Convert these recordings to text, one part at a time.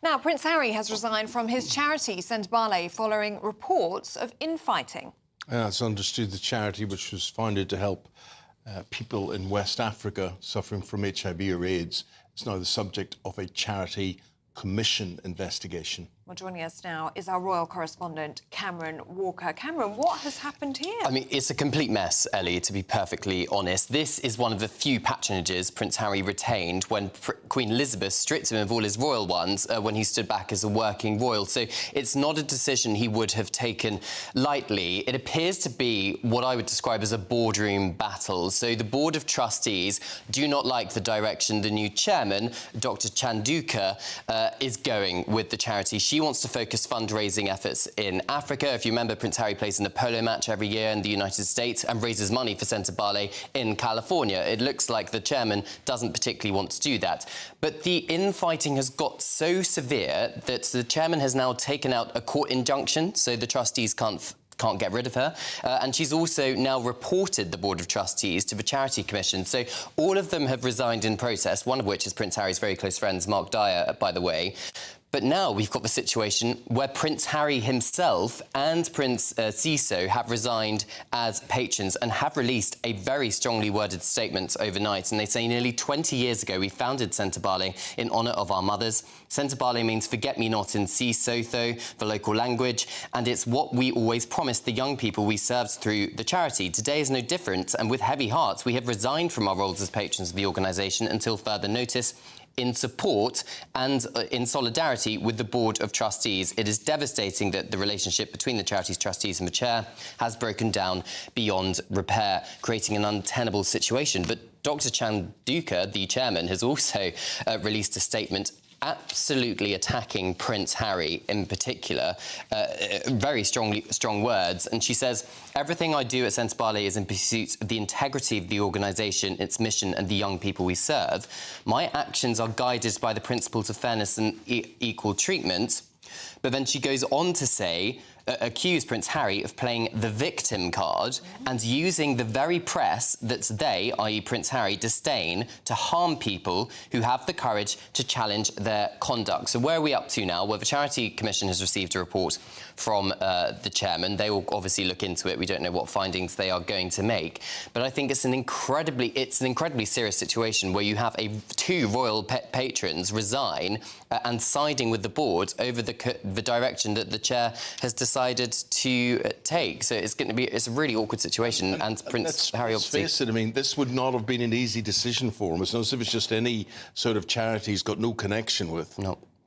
Now, Prince Harry has resigned from his charity, Sendbale, following reports of infighting. It's understood the charity, which was founded to help people in West Africa suffering from HIV or AIDS, is now the subject of a charity commission investigation. Well, joining us now is our royal correspondent, Cameron Walker. Cameron, what has happened here? I mean, it's a complete mess, Ellie, to be perfectly honest. This is one of the few patronages Prince Harry retained when Queen Elizabeth stripped him of all his royal ones when he stood back as a working royal. So it's not a decision he would have taken lightly. It appears to be what I would describe as a boardroom battle. So the Board of Trustees do not like the direction the new chairman, Dr. Chanduka, is going with the charity. She wants to focus fundraising efforts in Africa. If you remember, Prince Harry plays in a polo match every year in the United States and raises money for Sendbale in California. It looks like the chairman doesn't particularly want to do that. But the infighting has got so severe that the chairman has now taken out a court injunction, so the trustees can't get rid of her. And she's also now reported the Board of Trustees to the Charity Commission. So all of them have resigned in protest, one of which is Prince Harry's very close friends, Mark Dyer, by the way. But now we've got the situation where Prince Harry himself and Prince Ciso have resigned as patrons and have released a very strongly worded statement overnight. And they say nearly 20 years ago we founded Sendbale in honour of our mothers. Sendbale means forget-me-not in Sesotho, the local language, and it's what we always promised the young people we served through the charity. Today is no different, and with heavy hearts we have resigned from our roles as patrons of the organisation until further notice, in support and in solidarity with the Board of Trustees. It is devastating that the relationship between the charity's trustees and the chair has broken down beyond repair, creating an untenable situation. But Dr. Chanduka, the chairman, has also released a statement absolutely attacking Prince Harry in particular, very strong words. And she says, "Everything I do at Sendbale is in pursuit of the integrity of the organisation, its mission and the young people we serve. My actions are guided by the principles of fairness and equal treatment." But then she goes on to say, accuse Prince Harry of playing the victim card and using the very press that they, i.e. Prince Harry, disdain to harm people who have the courage to challenge their conduct. So where are we up to now? Well, the Charity Commission has received a report from the chairman. They will obviously look into it. We don't know what findings they are going to make. But I think it's an incredibly serious situation where you have two royal patrons resign and siding with the board over the direction that the chair has decided to take. So it's a really awkward situation, and Prince Harry obviously... Let's face it, I mean, this would not have been an easy decision for him. It's not as if it's just any sort of charity he's got no connection with.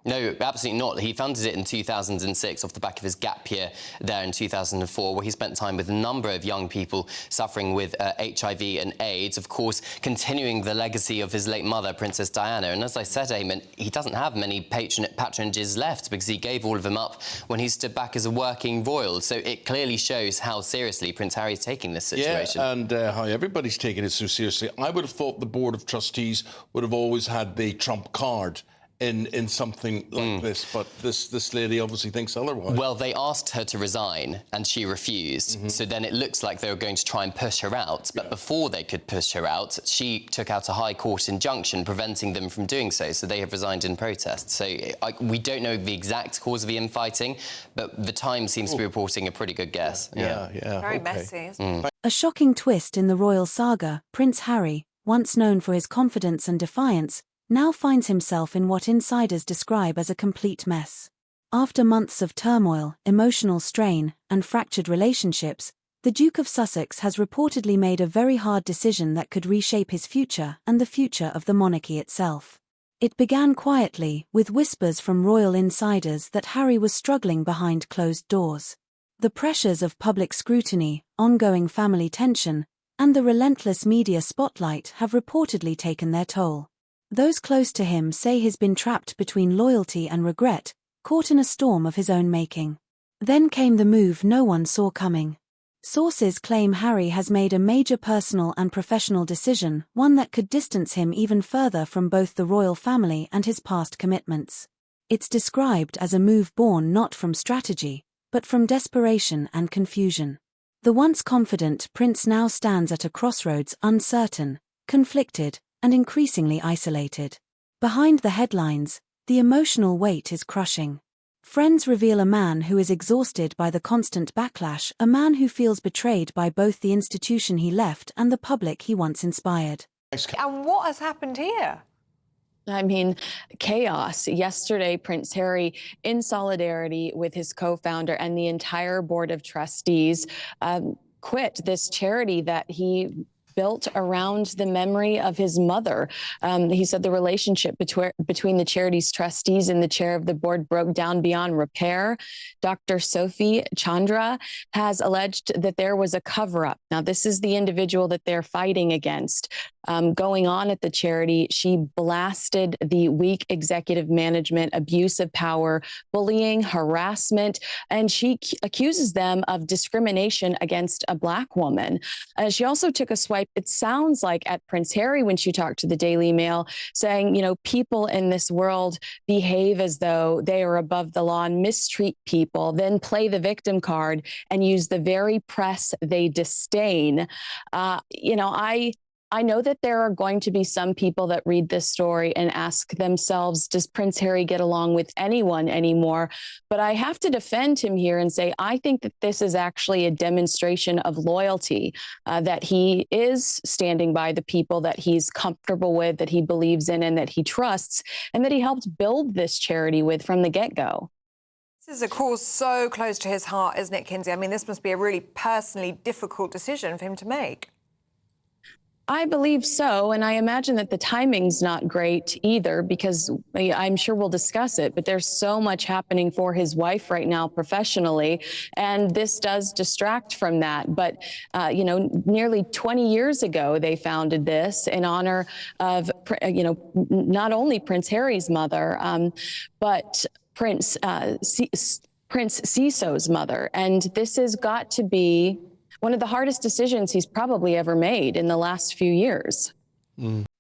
No, absolutely not. He founded it in 2006 off the back of his gap year there in 2004, where he spent time with a number of young people suffering with HIV and AIDS, of course, continuing the legacy of his late mother, Princess Diana. And as I said, Eamon, he doesn't have many patronages left because he gave all of them up when he stood back as a working royal. So it clearly shows how seriously Prince Harry is taking this situation. Yeah, and how everybody's taking it so seriously. I would have thought the Board of Trustees would have always had the trump card in something like this, but this lady obviously thinks otherwise. Well, they asked her to resign and she refused. So then it looks like they were going to try and push her out. But before they could push her out, she took out a High Court injunction preventing them from doing so. So they have resigned in protest. So we don't know the exact cause of the infighting, but the Times seems to be reporting a pretty good guess. Yeah. Very messy, isn't it? A shocking twist in the royal saga. Prince Harry, once known for his confidence and defiance, now finds himself in what insiders describe as a complete mess. After months of turmoil, emotional strain, and fractured relationships, the Duke of Sussex has reportedly made a very hard decision that could reshape his future and the future of the monarchy itself. It began quietly, with whispers from royal insiders that Harry was struggling behind closed doors. The pressures of public scrutiny, ongoing family tension, and the relentless media spotlight have reportedly taken their toll. Those close to him say he's been trapped between loyalty and regret, caught in a storm of his own making. Then came the move no one saw coming. Sources claim Harry has made a major personal and professional decision, one that could distance him even further from both the royal family and his past commitments. It's described as a move born not from strategy, but from desperation and confusion. The once confident prince now stands at a crossroads, uncertain, conflicted, and increasingly isolated. Behind the headlines, The emotional weight is crushing. Friends reveal a man who is exhausted by the constant backlash, a man who feels betrayed by both the institution he left and the public he once inspired. And what has happened here? I mean, chaos. Yesterday, Prince Harry, in solidarity with his co-founder and the entire board of trustees, quit this charity that he built around the memory of his mother. He said the relationship between the charity's trustees and the chair of the board broke down beyond repair. Dr. Sophie Chandra has alleged that there was a cover-up. Now, this is the individual that they're fighting against. Going on at the charity, she blasted the weak executive management, abuse of power, bullying, harassment, and she accuses them of discrimination against a Black woman. She also took a swipe, it sounds like, at Prince Harry when she talked to the Daily Mail, saying, you know, people in this world behave as though they are above the law and mistreat people, then play the victim card and use the very press they disdain. I know that there are going to be some people that read this story and ask themselves, does Prince Harry get along with anyone anymore? But I have to defend him here and say, I think that this is actually a demonstration of loyalty, that he is standing by the people that he's comfortable with, that he believes in, and that he trusts, and that he helped build this charity with from the get-go. This is, of course, so close to his heart, isn't it, Kinsey? I mean, this must be a really personally difficult decision for him to make. I believe so, and I imagine that the timing's not great either, because I'm sure we'll discuss it, but there's so much happening for his wife right now professionally, and this does distract from that. But, nearly 20 years ago, they founded this in honor of, not only Prince Harry's mother, but Prince Siso's mother. And this has got to be one of the hardest decisions he's probably ever made in the last few years.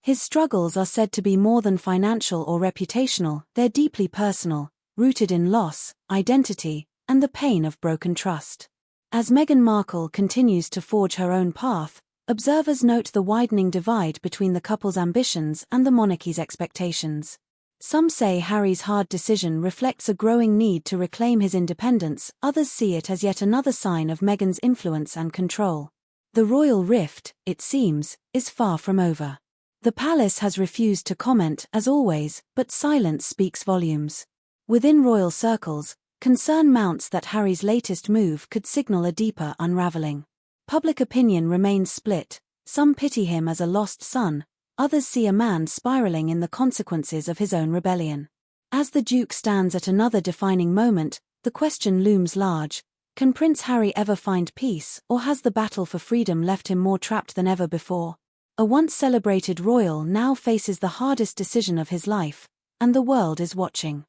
His struggles are said to be more than financial or reputational, they're deeply personal, rooted in loss, identity, and the pain of broken trust. As Meghan Markle continues to forge her own path, observers note the widening divide between the couple's ambitions and the monarchy's expectations. Some say Harry's hard decision reflects a growing need to reclaim his independence, others see it as yet another sign of Meghan's influence and control. The royal rift, it seems, is far from over. The palace has refused to comment, as always, but silence speaks volumes. Within royal circles, concern mounts that Harry's latest move could signal a deeper unraveling. Public opinion remains split, some pity him as a lost son, others see a man spiraling in the consequences of his own rebellion. As the Duke stands at another defining moment, the question looms large: can Prince Harry ever find peace, or has the battle for freedom left him more trapped than ever before? A once celebrated royal now faces the hardest decision of his life, and the world is watching.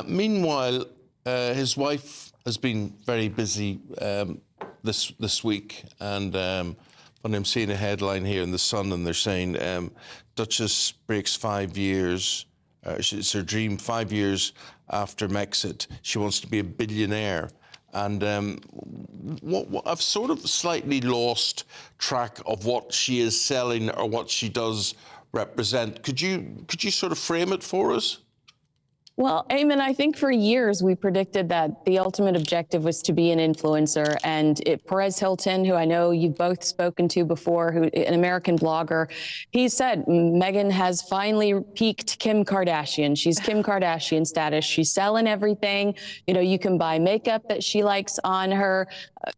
Meanwhile, his wife has been very busy this week, and when I'm seeing a headline here in The Sun, and they're saying Duchess breaks 5 years, it's her dream, 5 years after Brexit, she wants to be a billionaire. And what I've sort of slightly lost track of what she is selling or what she does represent. Could you sort of frame it for us? Well, Eamon, I think for years we predicted that the ultimate objective was to be an influencer. And Perez Hilton, who I know you've both spoken to before, an American blogger, he said Meghan has finally peaked Kim Kardashian. She's Kim Kardashian status. She's selling everything. You know, you can buy makeup that she likes on her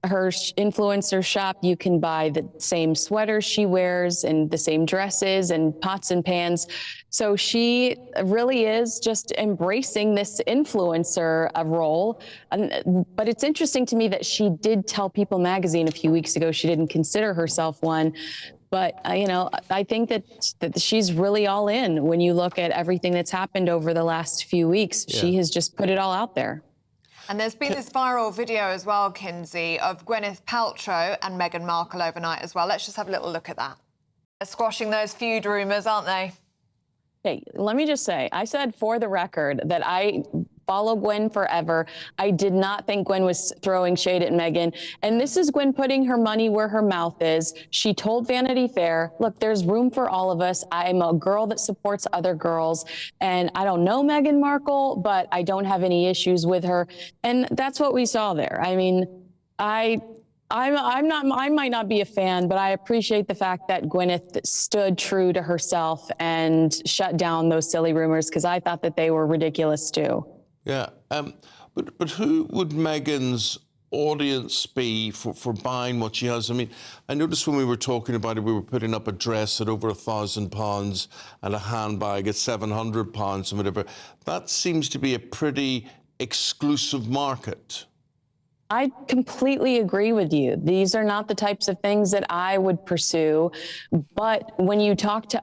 influencer shop. You can buy the same sweaters she wears and the same dresses and pots and pans. So she really is just embracing this influencer role. But it's interesting to me that she did tell People magazine a few weeks ago she didn't consider herself one. But, I think that she's really all in when you look at everything that's happened over the last few weeks. Yeah. She has just put it all out there. And there's been this viral video as well, Kinsey, of Gwyneth Paltrow and Meghan Markle overnight as well. Let's just have a little look at that. They're squashing those feud rumours, aren't they? Hey, let me just say, I said for the record that I follow Gwen forever. I did not think Gwen was throwing shade at Meghan. And this is Gwen putting her money where her mouth is. She told Vanity Fair, look, there's room for all of us. I'm a girl that supports other girls. And I don't know Meghan Markle, but I don't have any issues with her. And that's what we saw there. I mean, I might not be a fan, but I appreciate the fact that Gwyneth stood true to herself and shut down those silly rumors, because I thought that they were ridiculous too. Yeah, but who would Meghan's audience be for buying what she has? I mean, I noticed when we were talking about it, we were putting up a dress at over £1,000 and a handbag at £700 and whatever. That seems to be a pretty exclusive market. I completely agree with you. These are not the types of things that I would pursue. But when you talk to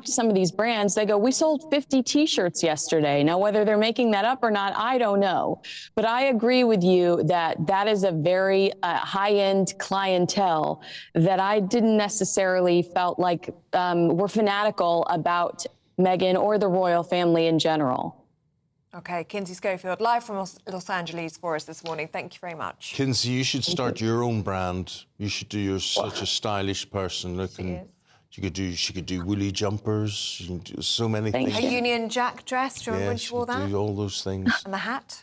some of these brands, they go, we sold 50 T-shirts yesterday. Now, whether they're making that up or not, I don't know. But I agree with you that that is a very high-end clientele that I didn't necessarily felt like were fanatical about Meghan or the royal family in general. OK, Kinsey Schofield, live from Los Angeles for us this morning. Thank you very much. Kinsey, you should start your own brand. You should do. You're such a stylish person. She could do woolly jumpers. You can do so many things. A Union Jack dress. Do you remember when she wore that? Do all those things. And the hat.